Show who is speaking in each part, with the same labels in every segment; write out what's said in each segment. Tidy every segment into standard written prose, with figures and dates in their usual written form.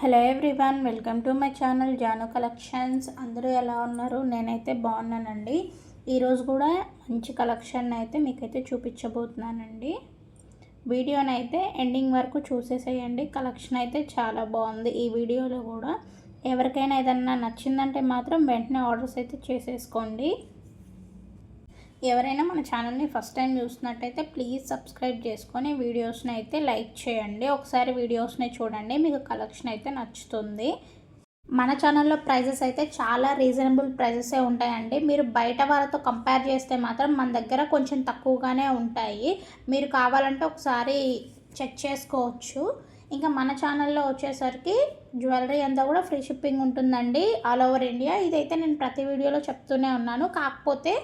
Speaker 1: Hello everyone, welcome to my channel Janu collections. అందరూ ఎలా ఉన్నారు? నేనైతే బాగున్నానండి. ఈరోజు కూడా మంచి కలెక్షన్ అయితే మీకైతే చూపించబోతున్నానండి. వీడియోనైతే ఎండింగ్ వరకు చూసేసేయండి. కలెక్షన్ అయితే చాలా బాగుంది. ఈ వీడియోలో కూడా ఎవరికైనా ఏదన్నా నచ్చిందంటే మాత్రం వెంటనే ఆర్డర్స్ అయితే చేసేసుకోండి. ఎవరైనా మన ఛానల్ని ఫస్ట్ టైం చూస్తున్నట్టయితే ప్లీజ్ సబ్స్క్రైబ్ చేసుకొని వీడియోస్ని అయితే లైక్ చేయండి. ఒకసారి వీడియోస్ని చూడండి, మీకు కలెక్షన్ అయితే నచ్చుతుంది. మన ఛానల్లో ప్రైజెస్ అయితే చాలా రీజనబుల్ ప్రైజెసే ఉంటాయండి. మీరు బయట వాళ్ళతో కంపేర్ చేస్తే మాత్రం మన దగ్గర కొంచెం తక్కువగానే ఉంటాయి. మీరు కావాలంటే ఒకసారి చెక్ చేసుకోవచ్చు. ఇంకా మన ఛానల్లో వచ్చేసరికి జ్యువెలరీ అంతా కూడా ఫ్రీ షిప్పింగ్ ఉంటుందండి, ఆల్ ఓవర్ ఇండియా. ఇదైతే నేను ప్రతి వీడియోలో చెప్తూనే ఉన్నాను. కాకపోతే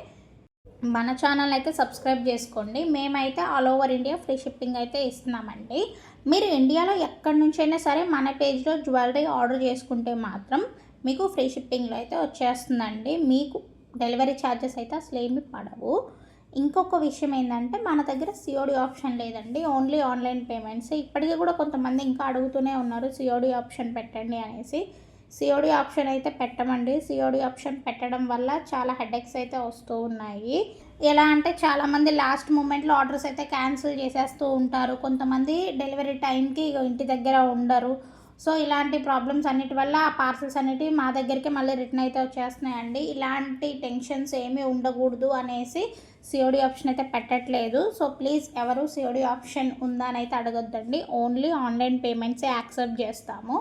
Speaker 1: మన ఛానల్ అయితే సబ్స్క్రైబ్ చేసుకోండి. మేమైతే all over India free shipping అయితే ఇస్తున్నామండి. మీరు ఇండియాలో ఎక్కడి నుంచైనా సరే మన పేజ్లో జ్యువెలరీ ఆర్డర్ చేసుకుంటే మాత్రం మీకు ఫ్రీ షిప్పింగ్లో అయితే వచ్చేస్తుందండి. మీకు డెలివరీ ఛార్జెస్ అయితే అసలు ఏమీ పడవు. ఇంకొక విషయం ఏంటంటే మన దగ్గర సిఓడి ఆప్షన్ లేదండి, ఓన్లీ ఆన్లైన్ పేమెంట్స్. ఇప్పటికీ కూడా కొంతమంది ఇంకా అడుగుతూనే ఉన్నారు సిఓడి ఆప్షన్ పెట్టండి అనేసి. సిఓడి ఆప్షన్ అయితే పెట్టమండి. సిఓడి ఆప్షన్ పెట్టడం వల్ల చాలా హెడేక్స్ అయితే వస్తూ ఉన్నాయి. ఎలా అంటే చాలామంది లాస్ట్ మూమెంట్లో ఆర్డర్స్ అయితే క్యాన్సిల్ చేసేస్తూ ఉంటారు. కొంతమంది డెలివరీ టైంకి ఇంటి దగ్గర ఉండరు. సో ఇలాంటి ప్రాబ్లమ్స్ అన్నిటి వల్ల ఆ పార్సల్స్ అనేటివి మా దగ్గరికి మళ్ళీ రిటర్న్ అయితే వచ్చేస్తున్నాయండి. ఇలాంటి టెన్షన్స్ ఏమీ ఉండకూడదు అనేసి సిఓడి ఆప్షన్ అయితే పెట్టట్లేదు. సో ప్లీజ్ ఎవరు సిఓడి ఆప్షన్ ఉందా అని అయితే అడగొద్దండి. ఓన్లీ ఆన్లైన్ పేమెంట్సే యాక్సెప్ట్ చేస్తాము.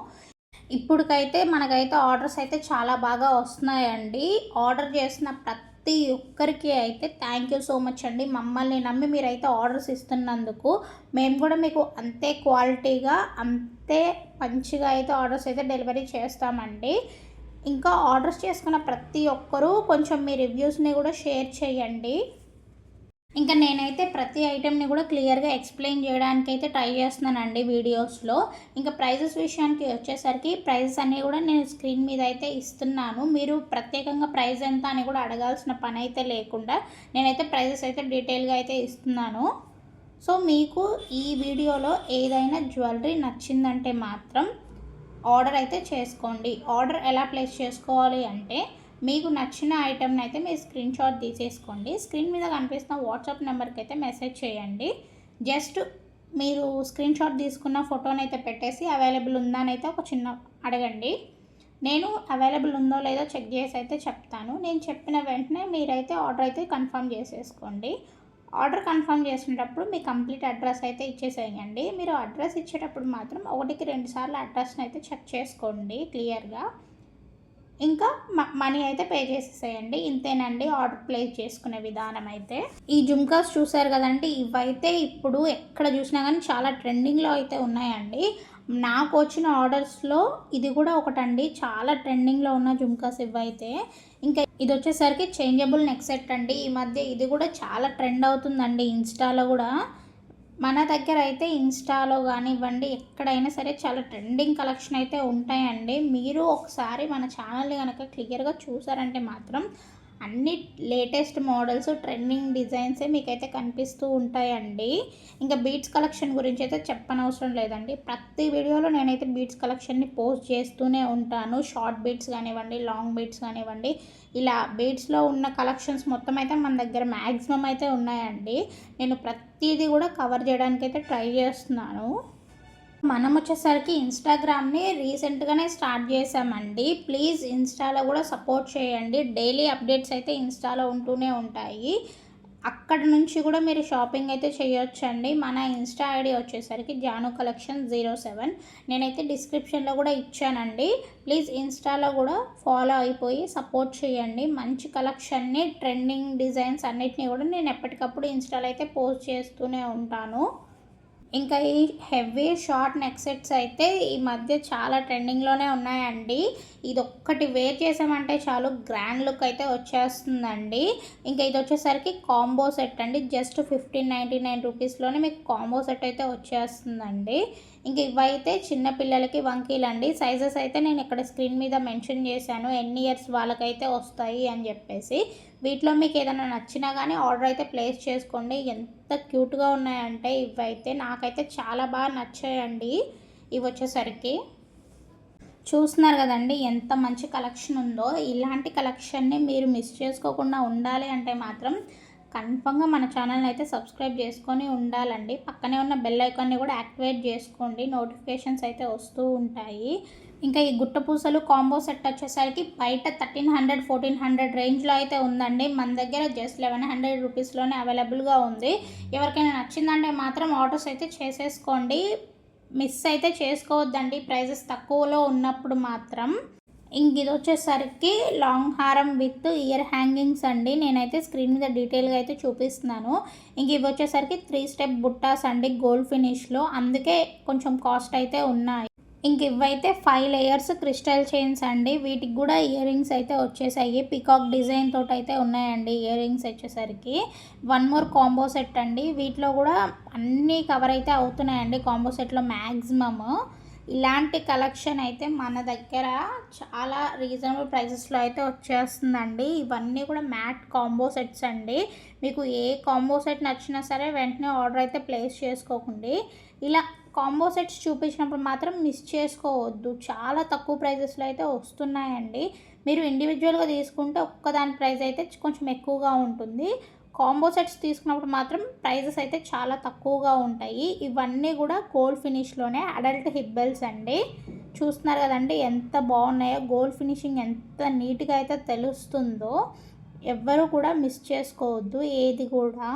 Speaker 1: ఇప్పటికైతే మనకైతే ఆర్డర్స్ అయితే చాలా బాగా వస్తున్నాయండి. ఆర్డర్ చేసిన ప్రతి ఒక్కరికి అయితే థ్యాంక్ యూ సో మచ్ అండి. మమ్మల్ని నమ్మి మీరైతే ఆర్డర్స్ ఇస్తున్నందుకు మేము కూడా మీకు అంతే క్వాలిటీగా అంతే మంచిగా అయితే ఆర్డర్స్ అయితే డెలివరీ చేస్తామండి. ఇంకా ఆర్డర్స్ చేసుకున్న ప్రతి ఒక్కరూ కొంచెం మీ రివ్యూస్ని కూడా షేర్ చేయండి. ఇంకా నేనైతే ప్రతి ఐటెంని కూడా క్లియర్గా ఎక్స్ప్లెయిన్ చేయడానికి అయితే ట్రై చేస్తున్నానండి వీడియోస్లో. ఇంకా ప్రైజెస్ విషయానికి వచ్చేసరికి ప్రైజెస్ అన్నీ కూడా నేను స్క్రీన్ మీద అయితే ఇస్తున్నాను. మీరు ప్రత్యేకంగా ప్రైస్ ఎంత అని కూడా అడగాల్సిన పని అయితే లేకుండా నేనైతే ప్రైజెస్ అయితే డీటెయిల్గా అయితే ఇస్తున్నాను. సో మీకు ఈ వీడియోలో ఏదైనా జ్యువెలరీ నచ్చిందంటే మాత్రం ఆర్డర్ అయితే చేసుకోండి. ఆర్డర్ ఎలా ప్లేస్ చేసుకోవాలి అంటే మీకు నచ్చిన ఐటెంని అయితే మీరు స్క్రీన్ షాట్ తీసేసుకోండి. స్క్రీన్ మీద కనిపిస్తున్న వాట్సాప్ నెంబర్కి అయితే మెసేజ్ చేయండి. జస్ట్ మీరు స్క్రీన్ షాట్ తీసుకున్న ఫోటోని అయితే పెట్టేసి అవైలబుల్ ఉందా అని అయితే ఒక చిన్న అడగండి. నేను అవైలబుల్ ఉందో లేదో చెక్ చేసి అయితే చెప్తాను. నేను చెప్పిన వెంటనే మీరైతే ఆర్డర్ అయితే కన్ఫర్మ్ చేసేసుకోండి. ఆర్డర్ కన్ఫర్మ్ చేసినప్పుడు మీ కంప్లీట్ అడ్రస్ అయితే ఇచ్చేసేయండి. మీరు అడ్రస్ ఇచ్చేటప్పుడు మాత్రం 1కి 2 సార్లు అడ్రస్ని అయితే చెక్ చేసుకోండి క్లియర్గా. ఇంకా మనీ అయితే పే చేసేసేయండి. ఇంతేనండి ఆర్డర్ ప్లేస్ చేసుకునే విధానం అయితే. ఈ జుమ్కాస్ చూసారు కదండి, ఇవైతే ఇప్పుడు ఎక్కడ చూసినా కానీ చాలా ట్రెండింగ్లో అయితే ఉన్నాయండి. నాకు వచ్చిన ఆర్డర్స్లో ఇది కూడా ఒకటండి, చాలా ట్రెండింగ్లో ఉన్న జుమ్కాస్ ఇవైతే. ఇంకా ఇది వచ్చేసరికి చేంజబుల్ నెక్ సెట్ అండి. ఈ మధ్య ఇది కూడా చాలా ట్రెండ్ అవుతుందండి ఇన్స్టాలో కూడా. మన దగ్గర అయితే ఇన్స్టాలో కానివ్వండి ఎక్కడైనా సరే చాలా ట్రెండింగ్ కలెక్షన్ అయితే ఉంటాయండి. మీరు ఒకసారి మన ఛానల్ని కనుక క్లియర్గా చూసారంటే మాత్రం అన్ని లేటెస్ట్ మోడల్స్ ట్రెండింగ్ డిజైన్సే మీకైతే కనిపిస్తూ ఉంటాయండి. ఇంకా బీట్స్ కలెక్షన్ గురించి అయితే చెప్పనవసరం లేదండి. ప్రతి వీడియోలో నేనైతే బీట్స్ కలెక్షన్ని పోస్ట్ చేస్తూనే ఉంటాను. షార్ట్ బీట్స్ కానివ్వండి, లాంగ్ బీట్స్ కానివ్వండి, ఇలా బీట్స్లో ఉన్న కలెక్షన్స్ మొత్తం అయితే మన దగ్గర మ్యాక్సిమం అయితే ఉన్నాయండి. నేను ప్రతిదీ కూడా కవర్ చేయడానికి అయితే ట్రై చేస్తున్నాను. మనం వచ్చేసరికి ఇన్స్టాగ్రామ్ని రీసెంట్గానే స్టార్ట్ చేసామండి. ప్లీజ్ ఇన్స్టాలో కూడా సపోర్ట్ చేయండి. డైలీ అప్డేట్స్ అయితే ఇన్స్టాలో ఉంటూనే ఉంటాయి. అక్కడ నుంచి కూడా మీరు షాపింగ్ అయితే చేయొచ్చండి. మన ఇన్స్టా ఐడి వచ్చేసరికి జాను కలెక్షన్ 07. నేనైతే డిస్క్రిప్షన్లో కూడా ఇచ్చానండి. ప్లీజ్ ఇన్స్టాలో కూడా ఫాలో అయిపోయి సపోర్ట్ చేయండి. మంచి కలెక్షన్ని, ట్రెండింగ్ డిజైన్స్ అన్నిటినీ కూడా నేను ఎప్పటికప్పుడు ఇన్స్టాలో అయితే పోస్ట్ చేస్తూనే ఉంటాను. ఇంకా ఈ హెవీ షార్ట్ నెక్ సెట్స్ అయితే ఈ మధ్య చాలా ట్రెండింగ్లోనే ఉన్నాయండి. ఇది ఒక్కటి వేర్ చేసామంటే చాలు గ్రాండ్ లుక్ అయితే వచ్చేస్తుందండి. ఇంకా ఇది వచ్చేసరికి కాంబో సెట్ అండి. జస్ట్ 1599 రూపీస్లోనే మీకు కాంబో సెట్ అయితే వచ్చేస్తుందండి. ఇంక ఇవైతే చిన్నపిల్లలకి వంకీలండి. సైజెస్ అయితే నేను ఇక్కడ స్క్రీన్ మీద మెన్షన్ చేశాను, ఎన్ని ఇయర్స్ వాళ్ళకైతే వస్తాయి అని చెప్పేసి. వీటిలో మీకు ఏదైనా నచ్చినా కానీ ఆర్డర్ అయితే ప్లేస్ చేసుకోండి. ఎంత క్యూట్గా ఉన్నాయంటే ఇవైతే నాకైతే చాలా బాగా నచ్చాయండి. ఇవి వచ్చేసరికి చూస్తున్నారు కదండి ఎంత మంచి కలెక్షన్ ఉందో. ఇలాంటి కలెక్షన్ని మీరు మిస్ చేసుకోకుండా ఉండాలి అంటే మాత్రం కన్ఫర్మ్గా మన ఛానల్ని అయితే సబ్స్క్రైబ్ చేసుకొని ఉండాలండి. పక్కనే ఉన్న బెల్ ఐకాన్ని కూడా యాక్టివేట్ చేసుకోండి, నోటిఫికేషన్స్ అయితే వస్తూ ఉంటాయి. ఇంకా ఈ గుట్ట పూసలు కాంబో సెట్ వచ్చేసరికి బయట 1300 1400 రేంజ్లో అయితే ఉందండి. మన దగ్గర జస్ట్ 1100 రూపీస్లోనే అవైలబుల్గా ఉంది. ఎవరికైనా నచ్చిందంటే మాత్రం ఆర్డర్స్ అయితే చేసేసుకోండి, మిస్ అయితే చేసుకోవద్దండి ప్రైజెస్ తక్కువలో ఉన్నప్పుడు మాత్రం. ఇంక ఇది వచ్చేసరికి లాంగ్ హారం విత్ ఇయర్ హ్యాంగింగ్స్ అండి. నేనైతే స్క్రీన్ మీద డీటెయిల్గా అయితే చూపిస్తున్నాను. ఇంక ఇవి వచ్చేసరికి 3 స్టెప్ బుట్టాస్ అండి గోల్డ్ ఫినిష్లో, అందుకే కొంచెం కాస్ట్ అయితే ఉన్నాయి. ఇంక ఇవైతే 5 లేయర్స్ క్రిస్టల్ చైన్స్ అండి. వీటికి కూడా ఇయర్ రింగ్స్ అయితే వచ్చేసాయి, పికాక్ డిజైన్ తోటి అయితే ఉన్నాయండి ఇయర్ రింగ్స్ వచ్చేసరికి. 1 మోర్ కాంబో సెట్ అండి. వీటిలో కూడా అన్నీ కవర్ అయితే అవుతున్నాయండి కాంబో సెట్లో మ్యాక్సిమమ్. ఇలాంటి కలెక్షన్ అయితే మన దగ్గర చాలా రీజనబుల్ ప్రైసెస్లో అయితే వచ్చేస్తుందండి. ఇవన్నీ కూడా మ్యాట్ కాంబో సెట్స్ అండి. మీకు ఏ కాంబో సెట్ నచ్చినా సరే వెంటనే ఆర్డర్ అయితే ప్లేస్ చేసుకోకండి. ఇలా కాంబో సెట్స్ చూపించినప్పుడు మాత్రం మిస్ చేసుకోవద్దు, చాలా తక్కువ ప్రైజెస్లో అయితే వస్తున్నాయండి. మీరు ఇండివిజువల్గా తీసుకుంటే ఒక్కదాని ప్రైస్ అయితే కొంచెం ఎక్కువగా ఉంటుంది. కాంబో సెట్స్ తీసుకున్నప్పుడు మాత్రం ప్రైజెస్ అయితే చాలా తక్కువగా ఉంటాయి. ఇవన్నీ కూడా గోల్డ్ ఫినిష్లోనే అడల్ట్ హిప్ బెల్ట్స్ అండి. చూస్తున్నారు కదండి ఎంత బాగున్నాయో, గోల్డ్ ఫినిషింగ్ ఎంత నీట్గా అయితే తెలుస్తుందో. ఎవ్వరూ కూడా మిస్ చేసుకోవద్దు ఏది కూడా.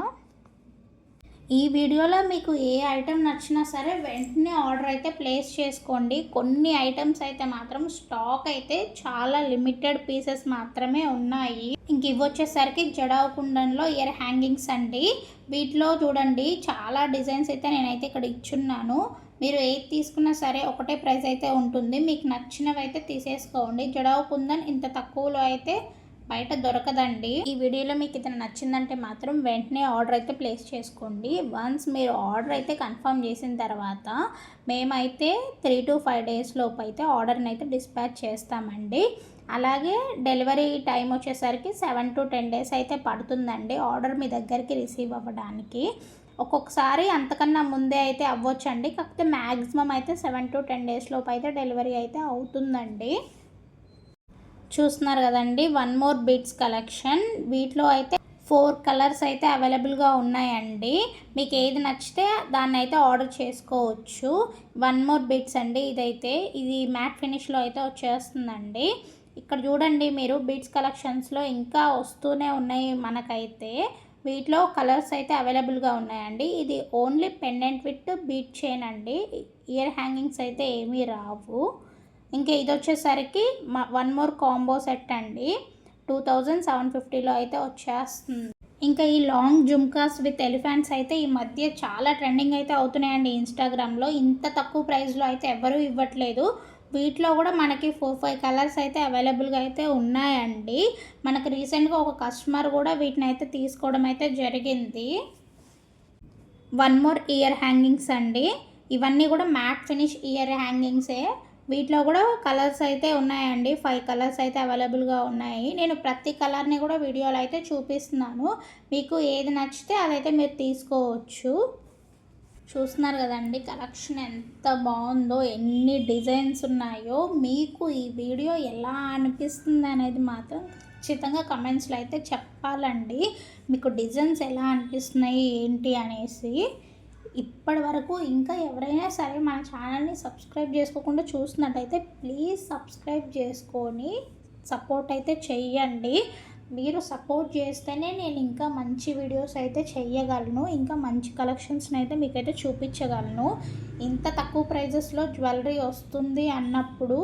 Speaker 1: ఈ వీడియోలో మీకు ఏ ఐటెం నచ్చినా సరే వెంటనే ఆర్డర్ అయితే ప్లేస్ చేసుకోండి. కొన్ని ఐటమ్స్ అయితే మాత్రం స్టాక్ అయితే చాలా లిమిటెడ్ పీసెస్ మాత్రమే ఉన్నాయి. ఇంక ఇవి వచ్చేసరికి జడావు కుండన్లో ఇయర్ హ్యాంగింగ్స్ అండి. వీటిలో చూడండి చాలా డిజైన్స్ అయితే నేనైతే ఇక్కడ ఇచ్చున్నాను. మీరు ఏది తీసుకున్నా సరే ఒకటే ప్రైస్ అయితే ఉంటుంది. మీకు నచ్చినవి అయితే తీసేసుకోండి. జడావు కుందన్ ఇంత తక్కువలో అయితే బయట దొరకదండి. ఈ వీడియోలో మీకు ఏదైనా నచ్చిందంటే మాత్రం వెంటనే ఆర్డర్ అయితే ప్లేస్ చేసుకోండి. వన్స్ మీరు ఆర్డర్ అయితే కన్ఫర్మ్ చేసిన తర్వాత మేమైతే 3 to 5 days లోపు అయితే ఆర్డర్ని అయితే డిస్పాచ్ చేస్తామండి. అలాగే డెలివరీ టైం వచ్చేసరికి 7 to 10 days అయితే పడుతుందండి ఆర్డర్ మీ దగ్గరికి రిసీవ్ అవ్వడానికి. ఒక్కొక్కసారి అంతకన్నా ముందే అయితే అవ్వచ్చండి, కాకపోతే మ్యాక్సిమం అయితే 7 to 10 days లోపు అయితే డెలివరీ అయితే అవుతుందండి. చూస్తున్నారు కదండి 1 మోర్ బీట్స్ కలెక్షన్. వీటిలో అయితే 4 కలర్స్ అయితే అవైలబుల్గా ఉన్నాయండి. మీకు ఏది నచ్చితే దాన్ని అయితే ఆర్డర్ చేసుకోవచ్చు. 1 మోర్ బీట్స్ అండి. ఇది మ్యాట్ ఫినిష్లో అయితే వచ్చేస్తుందండి. ఇక్కడ చూడండి మీరు బీట్స్ కలెక్షన్స్లో ఇంకా వస్తూనే ఉన్నాయి మనకైతే. వీటిలో కలర్స్ అయితే అవైలబుల్గా ఉన్నాయండి. ఇది only pendant with beat chain అండి, ఇయర్ హ్యాంగింగ్స్ అయితే ఏమీ రావు. ఇంకా ఇది వచ్చేసరికి 1 మోర్ కాంబో సెట్ అండి. 2750లో అయితే వచ్చేస్తుంది. ఇంకా ఈ లాంగ్ జుమ్కాస్ విత్ ఎలిఫెంట్స్ అయితే ఈ మధ్య చాలా ట్రెండింగ్ అయితే అవుతున్నాయండి ఇన్స్టాగ్రామ్లో. ఇంత తక్కువ ప్రైస్లో అయితే ఎవ్వరూ ఇవ్వట్లేదు. వీటిలో కూడా మనకి 4-5 కలర్స్ అయితే అవైలబుల్గా అయితే ఉన్నాయండి. మనకు రీసెంట్గా ఒక కస్టమర్ కూడా వీటిని అయితే తీసుకోవడం అయితే జరిగింది. 1 మోర్ ఇయర్ హ్యాంగింగ్స్ అండి. ఇవన్నీ కూడా మ్యాట్ ఫినిష్ ఇయర్ హ్యాంగింగ్సే. వీటిలో కూడా కలర్స్ అయితే ఉన్నాయండి. 5 కలర్స్ అయితే అవైలబుల్గా ఉన్నాయి. నేను ప్రతి కలర్ని కూడా వీడియోలో అయితే చూపిస్తున్నాను. మీకు ఏది నచ్చితే అదైతే మీరు తీసుకోవచ్చు. చూస్తున్నారు కదండి కలెక్షన్ ఎంత బాగుందో, ఎన్ని డిజైన్స్ ఉన్నాయో. మీకు ఈ వీడియో ఎలా అనిపిస్తుంది అనేది మాత్రం ఖచ్చితంగా కమెంట్స్లో అయితే చెప్పాలండి. మీకు డిజైన్స్ ఎలా అనిపిస్తున్నాయి ఏంటి అనేసి. ఇప్పటి వరకు ఇంకా ఎవరైనా సరే మన ఛానల్ని సబ్స్క్రైబ్ చేసుకోకుండా చూస్తున్నట్టయితే ప్లీజ్ సబ్స్క్రైబ్ చేసుకొని సపోర్ట్ అయితే చెయ్యండి. మీరు సపోర్ట్ చేస్తేనే నేను ఇంకా మంచి వీడియోస్ అయితే చెయ్యగలను, ఇంకా మంచి కలెక్షన్స్ని అయితే మీకైతే చూపించగలను. ఇంత తక్కువ ప్రైజెస్లో జ్యువెలరీ వస్తుంది అన్నప్పుడు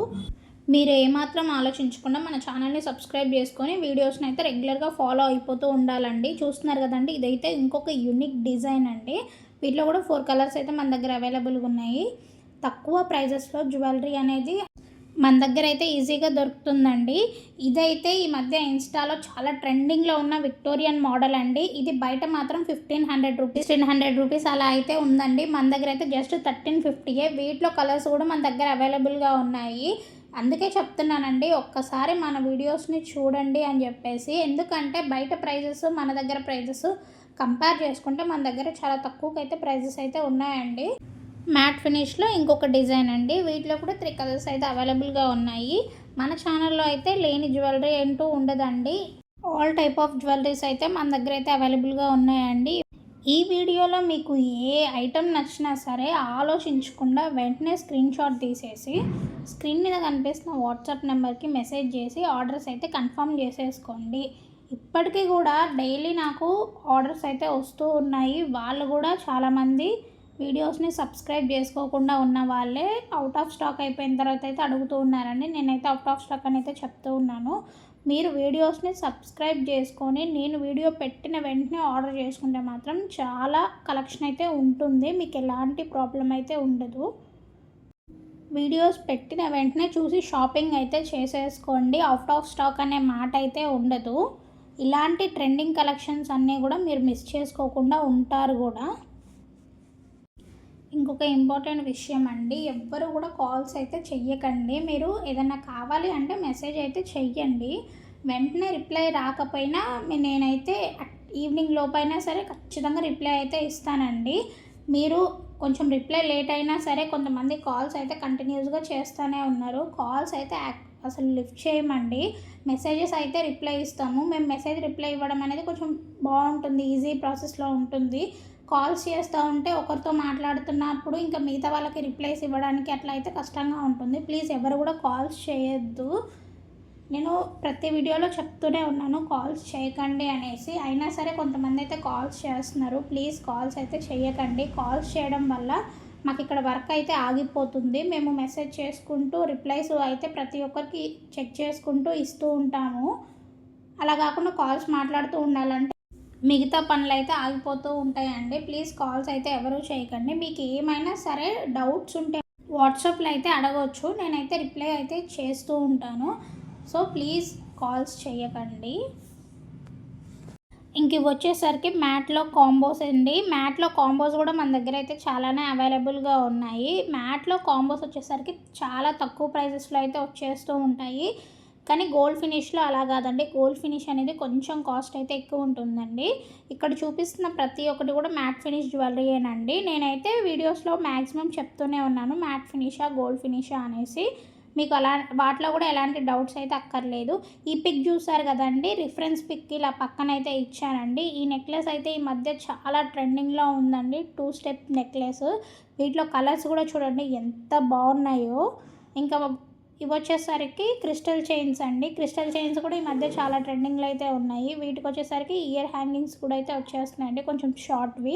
Speaker 1: మీరు ఏమాత్రం ఆలోచించకుండా మన ఛానల్ని సబ్స్క్రైబ్ చేసుకొని వీడియోస్ని అయితే రెగ్యులర్గా ఫాలో అయిపోతూ ఉండాలండి. చూస్తున్నారు కదండి ఇదైతే ఇంకొక యూనిక్ డిజైన్ అండి. వీటిలో కూడా 4 కలర్స్ అయితే మన దగ్గర అవైలబుల్గా ఉన్నాయి. తక్కువ ప్రైజెస్లో జ్యువెలరీ అనేది మన దగ్గర అయితే ఈజీగా దొరుకుతుందండి. ఇదైతే ఈ మధ్య ఇన్స్టాలో చాలా ట్రెండింగ్లో ఉన్న విక్టోరియన్ మోడల్ అండి. ఇది బయట మాత్రం 1500 రూపీస్ అలా అయితే ఉందండి. మన దగ్గర అయితే జస్ట్ 1350. వీటిలో కలర్స్ కూడా మన దగ్గర అవైలబుల్గా ఉన్నాయి. అందుకే చెప్తున్నానండి, ఒక్కసారి మన వీడియోస్ని చూడండి అని చెప్పేసి. ఎందుకంటే బయట ప్రైజెస్ మన దగ్గర ప్రైజెస్ కంపేర్ చేసుకుంటే మన దగ్గర చాలా తక్కువకైతే ప్రైజెస్ అయితే ఉన్నాయండి. మ్యాట్ ఫినిష్లో ఇంకొక డిజైన్ అండి. వీటిలో కూడా 3 కలర్స్ అయితే అవైలబుల్గా ఉన్నాయి. మన ఛానల్లో అయితే లేని జ్యువెలరీ అంటూ ఉండదండి. ఆల్ టైప్ ఆఫ్ జ్యువెలరీస్ అయితే మన దగ్గర అయితే అవైలబుల్గా ఉన్నాయండి. ఈ వీడియోలో మీకు ఏ ఐటెం నచ్చినా సరే ఆలోచించకుండా వెంటనే స్క్రీన్ షాట్ తీసేసి స్క్రీన్ మీద కనిపిస్తున్న వాట్సాప్ నెంబర్కి మెసేజ్ చేసి ఆర్డర్స్ అయితే కన్ఫర్మ్ చేసేసుకోండి. ఇప్పటికీ కూడా డైలీ నాకు ఆర్డర్స్ అయితే వస్తూ ఉన్నాయి. వాళ్ళు కూడా చాలామంది వీడియోస్ని సబ్స్క్రైబ్ చేసుకోకుండా ఉన్న వాళ్ళే అవుట్ ఆఫ్ స్టాక్ అయిపోయిన తర్వాత అయితే అడుగుతూ ఉన్నారండి. నేనైతే అవుట్ ఆఫ్ స్టాక్ అని అయితే చెప్తూ ఉన్నాను. మీరు వీడియోస్ని సబ్స్క్రైబ్ చేసుకొని నేను వీడియో పెట్టిన వెంటనే ఆర్డర్ చేసుకుంటే మాత్రం చాలా కలెక్షన్ అయితే ఉంటుంది. మీకు ఎలాంటి ప్రాబ్లం అయితే ఉండదు. వీడియోస్ పెట్టిన వెంటనే చూసి షాపింగ్ అయితే చేసేసుకోండి. అవుట్ ఆఫ్ స్టాక్ అనే మాట అయితే ఉండదు. ఇలాంటి ట్రెండింగ్ కలెక్షన్స్ అన్నీ కూడా మీరు మిస్ చేసుకోకుండా ఉంటారు కూడా. ఇంకొక ఇంపార్టెంట్ విషయం అండి, ఎవ్వరు కూడా కాల్స్ అయితే చెయ్యకండి. మీరు ఏదైనా కావాలి అంటే మెసేజ్ అయితే చెయ్యండి. వెంటనే రిప్లై రాకపోయినా నేనైతే ఈవినింగ్ లోపైనా సరే ఖచ్చితంగా రిప్లై అయితే ఇస్తానండి. మీరు కొంచెం రిప్లై లేట్ అయినా సరే కొంతమంది కాల్స్ అయితే కంటిన్యూస్గా చేస్తూనే ఉన్నారు. కాల్స్ అయితే అసలు లిఫ్ట్ చేయమండి. మెసేజెస్ అయితే రిప్లై ఇస్తాము. మేము మెసేజ్ రిప్లై ఇవ్వడం అనేది కొంచెం బాగుంటుంది, ఈజీ ప్రాసెస్లో ఉంటుంది. కాల్స్ చేస్తూ ఉంటే ఒకరితో మాట్లాడుతున్నప్పుడు ఇంకా మిగతా వాళ్ళకి రిప్లైస్ ఇవ్వడానికి అట్లా అయితే కష్టంగా ఉంటుంది. ప్లీజ్ ఎవరు కూడా కాల్స్ చేయొద్దు. నేను ప్రతి వీడియోలో చెప్తూనే ఉన్నాను కాల్స్ చేయకండి అనేసి. అయినా సరే కొంతమంది అయితే కాల్స్ చేస్తున్నారు. ప్లీజ్ కాల్స్ అయితే చేయకండి. కాల్స్ చేయడం వల్ల మాకు ఇక్కడ వర్క్ అయితే ఆగిపోతుంది. మేము మెసేజ్ చేసుకుంటూ రిప్లైస్ అయితే ప్రతి ఒక్కరికి చెక్ చేసుకుంటూ ఇస్తూ ఉంటాము. అలా కాకుండా కాల్స్ మాట్లాడుతూ ఉండాలంటే మిగతా పనులు అయితే ఆగిపోతూ ఉంటాయండి. ప్లీజ్ కాల్స్ అయితే ఎవరూ చేయకండి. మీకు ఏమైనా సరే డౌట్స్ ఉంటే వాట్సాప్లో అయితే అడగవచ్చు. నేనైతే రిప్లై అయితే చేస్తూ ఉంటాను. సో ప్లీజ్ కాల్స్ చేయకండి. ఇంక ఇవి వచ్చేసరికి మ్యాట్లో కాంబోస్ అండి. మ్యాట్లో కాంబోస్ కూడా మన దగ్గర అయితే చాలానే అవైలబుల్గా ఉన్నాయి. మ్యాట్లో కాంబోస్ వచ్చేసరికి చాలా తక్కువ ప్రైజెస్లో అయితే వచ్చేస్తూ ఉంటాయి. కానీ గోల్డ్ ఫినిష్లో అలా కాదండి. గోల్డ్ ఫినిష్ అనేది కొంచెం కాస్ట్ అయితే ఎక్కువ ఉంటుందండి. ఇక్కడ చూపిస్తున్న ప్రతి ఒక్కటి కూడా మ్యాట్ ఫినిష్ జ్యువెలరీయేనండి. నేనైతే వీడియోస్లో మ్యాక్సిమం చెప్తూనే ఉన్నాను మ్యాట్ ఫినిషా గోల్డ్ ఫినిషా అనేసి. మీకు వాటిలో కూడా ఎలాంటి డౌట్స్ అయితే అక్కర్లేదు. ఈ పిక్ చూసారు కదండి, రిఫరెన్స్ పిక్ ఇలా పక్కన అయితే ఇచ్చానండి. ఈ నెక్లెస్ అయితే ఈ మధ్య చాలా ట్రెండింగ్లో ఉందండి. 2 స్టెప్ నెక్లెస్. వీటిలో కలర్స్ కూడా చూడండి ఎంత బాగున్నాయో. ఇంకా ఇవి వచ్చేసరికి క్రిస్టల్ చైన్స్ అండి. క్రిస్టల్ చైన్స్ కూడా ఈ మధ్య చాలా ట్రెండింగ్లో అయితే ఉన్నాయి. వీటికి వచ్చేసరికి ఇయర్ హ్యాంగింగ్స్ కూడా అయితే వచ్చేస్తున్నాయండి, కొంచెం షార్ట్వి.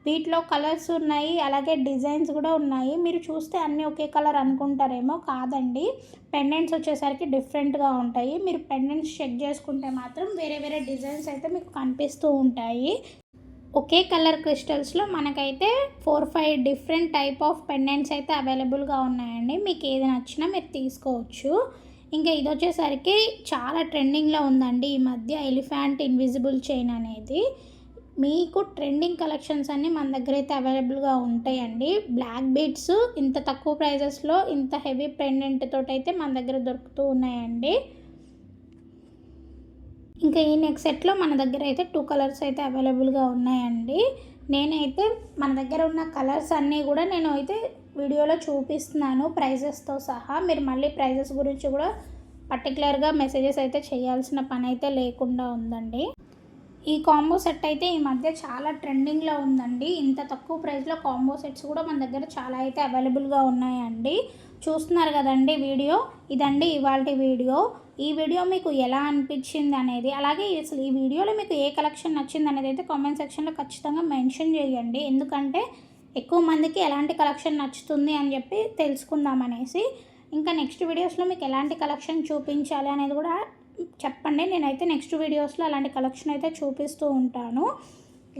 Speaker 1: వీటిలో కలర్స్ ఉన్నాయి, అలాగే డిజైన్స్ కూడా ఉన్నాయి. మీరు చూస్తే అన్నీ ఒకే కలర్ అనుకుంటారేమో, కాదండి. పెండెంట్స్ వచ్చేసరికి డిఫరెంట్గా ఉంటాయి. మీరు పెండెంట్స్ చెక్ చేసుకుంటే మాత్రం వేరే వేరే డిజైన్స్ అయితే మీకు కనిపిస్తూ ఉంటాయి. ఒకే కలర్ క్రిస్టల్స్లో మనకైతే 4-5 డిఫరెంట్ టైప్ ఆఫ్ పెండెంట్స్ అయితే అవైలబుల్గా ఉన్నాయండి. మీకు ఏది నచ్చినా మీరు తీసుకోవచ్చు. ఇంకా ఇది వచ్చేసరికి చాలా ట్రెండింగ్లో ఉందండి ఈ మధ్య, ఎలిఫెంట్ ఇన్విజిబుల్ చైన్ అనేది. మీకు ట్రెండింగ్ కలెక్షన్స్ అన్నీ మన దగ్గర అయితే అవైలబుల్గా ఉంటాయండి. బ్లాక్ బీడ్స్ ఇంత తక్కువ ప్రైజెస్లో ఇంత హెవీ పెండెంట్ తోటి అయితే మన దగ్గర దొరుకుతూ ఉన్నాయండి. ఇంకా ఈ నెక్ సెట్లో మన దగ్గర అయితే 2 కలర్స్ అయితే అవైలబుల్గా ఉన్నాయండి. నేనైతే మన దగ్గర ఉన్న కలర్స్ అన్నీ కూడా నేను అయితే వీడియోలో చూపిస్తున్నాను ప్రైజెస్తో సహా. మీరు మళ్ళీ ప్రైజెస్ గురించి కూడా పర్టికులర్గా మెసేజెస్ అయితే చేయాల్సిన పని అయితే లేకుండా ఉందండి. ఈ కాంబో సెట్ అయితే ఈ మధ్య చాలా ట్రెండింగ్లో ఉందండి. ఇంత తక్కువ ప్రైస్లో కాంబో సెట్స్ కూడా మన దగ్గర చాలా అయితే అవైలబుల్గా ఉన్నాయండి. చూస్తున్నారు కదండి వీడియో. ఇదండి ఇవాల్టి వీడియో. ఈ వీడియో మీకు ఎలా అనిపించింది అనేది, అలాగే అసలు ఈ వీడియోలో మీకు ఏ కలెక్షన్ నచ్చింది అనేది అయితే కామెంట్ సెక్షన్లో ఖచ్చితంగా మెన్షన్ చేయండి. ఎందుకంటే ఎక్కువ మందికి ఎలాంటి కలెక్షన్ నచ్చుతుంది అని చెప్పి తెలుసుకుందామనేసి. ఇంకా నెక్స్ట్ వీడియోస్లో మీకు ఎలాంటి కలెక్షన్ చూపించాలి అనేది కూడా చెప్పండి. నేనైతే నెక్స్ట్ వీడియోస్లో అలాంటి కలెక్షన్ అయితే చూపిస్తూ ఉంటాను.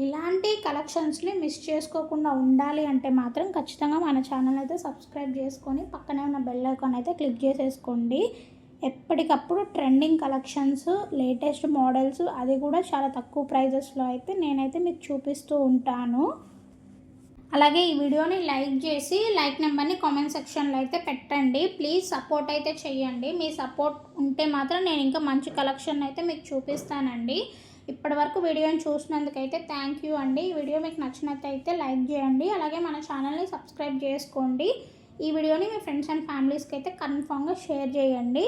Speaker 1: ఇలాంటి కలెక్షన్స్ని మిస్ చేసుకోకుండా ఉండాలి అంటే మాత్రం ఖచ్చితంగా మన ఛానల్ అయితే సబ్స్క్రైబ్ చేసుకొని పక్కనే ఉన్న బెల్ ఐకాన్ అయితే క్లిక్ చేసేసుకోండి. ఎప్పటికప్పుడు ట్రెండింగ్ కలెక్షన్స్, లేటెస్ట్ మోడల్స్, అది కూడా చాలా తక్కువ ప్రైజెస్లో అయితే నేనైతే మీకు చూపిస్తూ ఉంటాను. అలాగే ఈ వీడియోని లైక్ చేసి లైక్ నెంబర్ని కామెంట్ సెక్షన్లో అయితే పెట్టండి. ప్లీజ్ సపోర్ట్ అయితే చేయండి. మీ సపోర్ట్ ఉంటే మాత్రం నేను ఇంకా మంచి కలెక్షన్ అయితే మీకు చూపిస్తానండి. ఇప్పటివరకు వీడియోని చూసినందుకైతే థ్యాంక్ యూ అండి. ఈ వీడియో మీకు నచ్చినట్టయితే లైక్ చేయండి, అలాగే మన ఛానల్ని సబ్స్క్రైబ్ చేసుకోండి. ఈ వీడియోని మీ ఫ్రెండ్స్ అండ్ ఫ్యామిలీస్కి అయితే కన్ఫామ్గా షేర్ చేయండి.